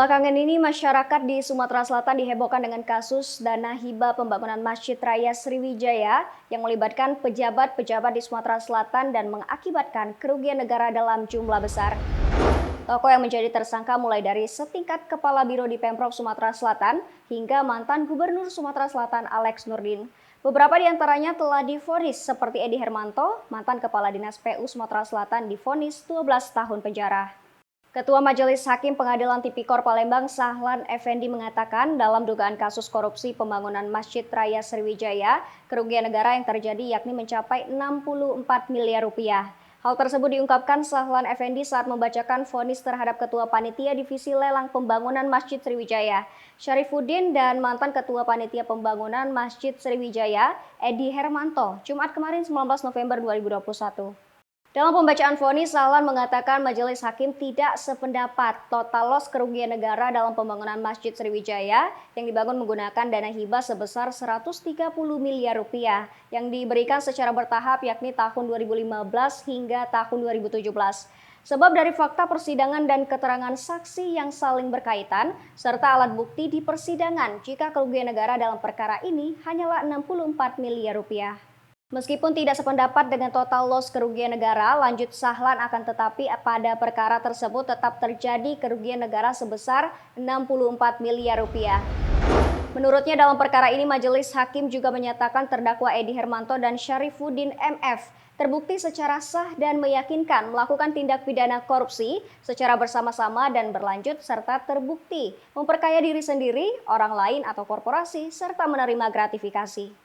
Belakangan ini masyarakat di Sumatera Selatan dihebohkan dengan kasus dana hibah pembangunan Masjid Raya Sriwijaya yang melibatkan pejabat-pejabat di Sumatera Selatan dan mengakibatkan kerugian negara dalam jumlah besar. Tokoh yang menjadi tersangka mulai dari setingkat kepala biro di Pemprov Sumatera Selatan hingga mantan Gubernur Sumatera Selatan Alex Nurdin. Beberapa di antaranya telah divonis seperti Edi Hermanto, mantan Kepala Dinas PU Sumatera Selatan divonis 12 tahun penjara. Ketua Majelis Hakim Pengadilan Tipikor Palembang Sahlan Effendi mengatakan dalam dugaan kasus korupsi pembangunan Masjid Raya Sriwijaya, kerugian negara yang terjadi yakni mencapai 64 miliar rupiah. Hal tersebut diungkapkan Sahlan Effendi saat membacakan vonis terhadap Ketua Panitia Divisi Lelang Pembangunan Masjid Sriwijaya, Syarifuddin, dan mantan Ketua Panitia Pembangunan Masjid Sriwijaya, Edi Hermanto, Jumat kemarin 19 November 2021. Dalam pembacaan vonis, Sahlan mengatakan majelis hakim tidak sependapat total los kerugian negara dalam pembangunan Masjid Sriwijaya yang dibangun menggunakan dana hibah sebesar 130 miliar rupiah yang diberikan secara bertahap yakni tahun 2015 hingga tahun 2017. Sebab dari fakta persidangan dan keterangan saksi yang saling berkaitan, serta alat bukti di persidangan jika kerugian negara dalam perkara ini hanyalah 64 miliar rupiah. Meskipun tidak sependapat dengan total loss kerugian negara, lanjut Sahlan akan tetapi pada perkara tersebut tetap terjadi kerugian negara sebesar 64 miliar rupiah. Menurutnya dalam perkara ini majelis hakim juga menyatakan terdakwa Edi Hermanto dan Syarifuddin MF terbukti secara sah dan meyakinkan melakukan tindak pidana korupsi secara bersama-sama dan berlanjut serta terbukti memperkaya diri sendiri, orang lain atau korporasi serta menerima gratifikasi.